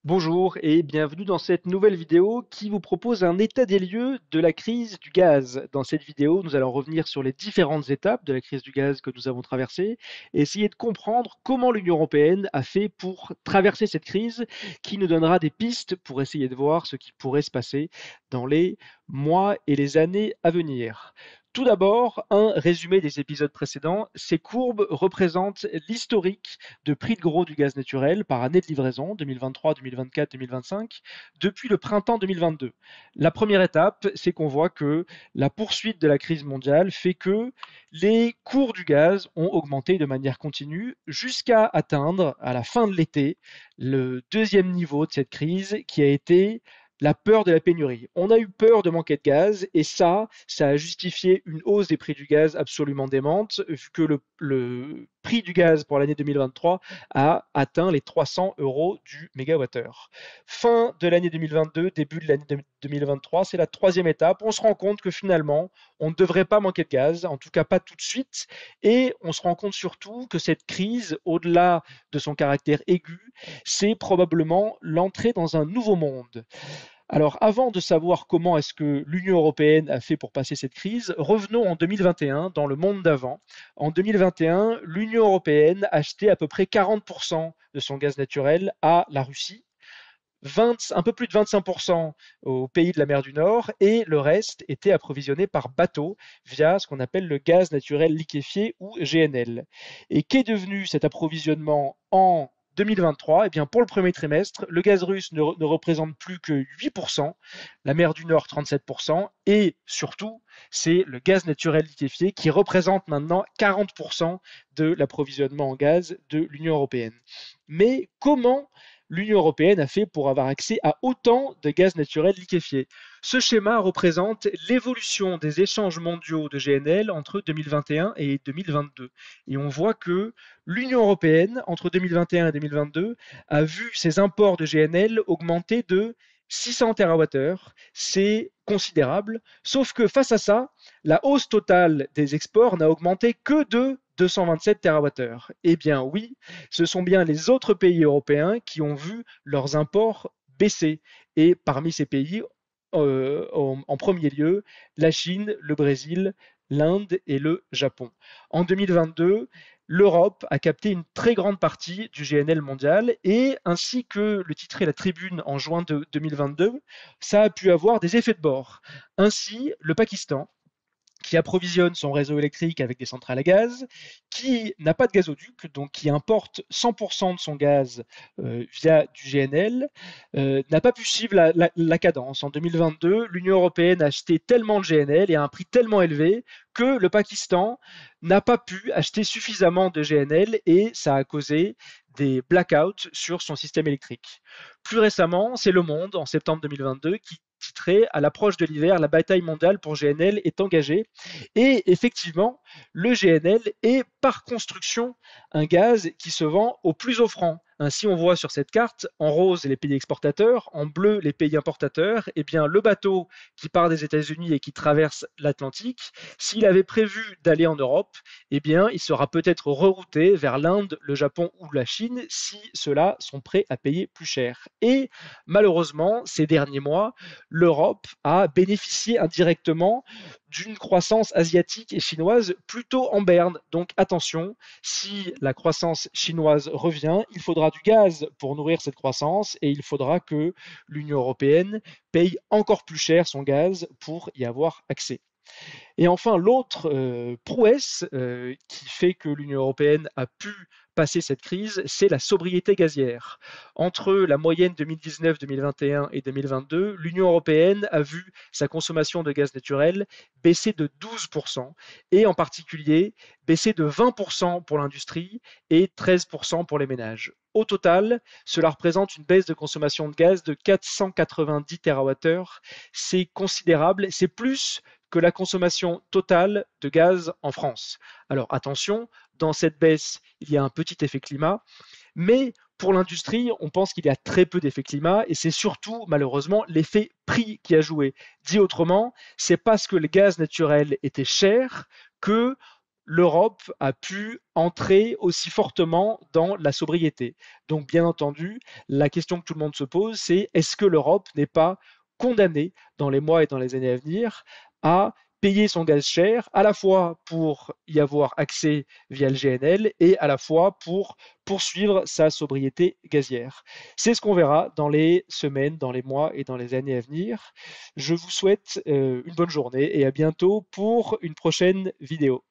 Bonjour et bienvenue dans cette nouvelle vidéo qui vous propose un état des lieux de la crise du gaz. Dans cette vidéo, nous allons revenir sur les différentes étapes de la crise du gaz que nous avons traversée et essayer de comprendre comment l'Union européenne a fait pour traverser cette crise qui nous donnera des pistes pour essayer de voir ce qui pourrait se passer dans les mois et les années à venir. Tout d'abord, un résumé des épisodes précédents. Ces courbes représentent l'historique de prix de gros du gaz naturel par année de livraison 2023, 2024, 2025 depuis le printemps 2022. La première étape, c'est qu'on voit que la poursuite de la crise mondiale fait que les cours du gaz ont augmenté de manière continue jusqu'à atteindre à la fin de l'été le deuxième niveau de cette crise qui a été la peur de la pénurie. On a eu peur de manquer de gaz et ça a justifié une hausse des prix du gaz absolument démente, vu que le prix du gaz pour l'année 2023 a atteint les 300 euros du mégawattheure. Fin de l'année 2022, début de l'année 2023, c'est la troisième étape. On se rend compte que finalement, on ne devrait pas manquer de gaz, en tout cas pas tout de suite, et on se rend compte surtout que cette crise, au-delà de son caractère aigu, c'est probablement l'entrée dans un nouveau monde. Alors, avant de savoir comment est-ce que l'Union européenne a fait pour passer cette crise, revenons en 2021, dans le monde d'avant. En 2021, l'Union européenne achetait à peu près 40% de son gaz naturel à la Russie, un peu plus de 25% aux pays de la mer du Nord, et le reste était approvisionné par bateau via ce qu'on appelle le gaz naturel liquéfié ou GNL. Et qu'est devenu cet approvisionnement en 2023? Eh bien, pour le premier trimestre, le gaz russe ne représente plus que 8%, la mer du Nord 37%, et surtout, c'est le gaz naturel liquéfié qui représente maintenant 40% de l'approvisionnement en gaz de l'Union européenne. Mais comment l'Union européenne a fait pour avoir accès à autant de gaz naturel liquéfié? Ce schéma représente l'évolution des échanges mondiaux de GNL entre 2021 et 2022. Et on voit que l'Union européenne, entre 2021 et 2022, a vu ses imports de GNL augmenter de 600 TWh. C'est considérable. Sauf que face à ça, la hausse totale des exports n'a augmenté que de 227 TWh. Eh bien oui, ce sont bien les autres pays européens qui ont vu leurs imports baisser. Et parmi ces pays, en premier lieu, la Chine, le Brésil, l'Inde et le Japon. En 2022, l'Europe a capté une très grande partie du GNL mondial et ainsi que le titrait la Tribune en juin 2022, ça a pu avoir des effets de bord. Ainsi, le Pakistan qui approvisionne son réseau électrique avec des centrales à gaz, qui n'a pas de gazoduc, donc qui importe 100% de son gaz via du GNL, n'a pas pu suivre la cadence. En 2022, l'Union européenne a acheté tellement de GNL et à un prix tellement élevé que le Pakistan n'a pas pu acheter suffisamment de GNL et ça a causé des blackouts sur son système électrique. Plus récemment, c'est Le Monde, en septembre 2022, qui titrait à l'approche de l'hiver, la bataille mondiale pour GNL est engagée. Et effectivement, le GNL est par construction un gaz qui se vend au plus offrant. Ainsi, on voit sur cette carte, en rose les pays exportateurs, en bleu les pays importateurs. Eh bien, le bateau qui part des États-Unis et qui traverse l'Atlantique, s'il avait prévu d'aller en Europe, eh bien, il sera peut-être rerouté vers l'Inde, le Japon ou la Chine si ceux-là sont prêts à payer plus cher. Et malheureusement, ces derniers mois, l'Europe a bénéficié indirectement d'une croissance asiatique et chinoise plutôt en berne. Donc attention, si la croissance chinoise revient, il faudra du gaz pour nourrir cette croissance et il faudra que l'Union européenne paye encore plus cher son gaz pour y avoir accès. Et enfin, l'autre prouesse qui fait que l'Union européenne a pu passer cette crise, c'est la sobriété gazière. Entre la moyenne 2019-2021 et 2022, l'Union européenne a vu sa consommation de gaz naturel baisser de 12%, et en particulier baisser de 20% pour l'industrie et 13% pour les ménages. Au total, cela représente une baisse de consommation de gaz de 490 TWh. C'est considérable, c'est plus que la consommation totale de gaz en France. Alors attention, dans cette baisse, il y a un petit effet climat, mais pour l'industrie, on pense qu'il y a très peu d'effet climat et c'est surtout malheureusement l'effet prix qui a joué. Dit autrement, c'est parce que le gaz naturel était cher que l'Europe a pu entrer aussi fortement dans la sobriété. Donc, bien entendu, la question que tout le monde se pose, c'est est-ce que l'Europe n'est pas condamnée dans les mois et dans les années à venir à payer son gaz cher, à la fois pour y avoir accès via le GNL et à la fois pour poursuivre sa sobriété gazière. C'est ce qu'on verra dans les semaines, dans les mois et dans les années à venir. Je vous souhaite une bonne journée et à bientôt pour une prochaine vidéo.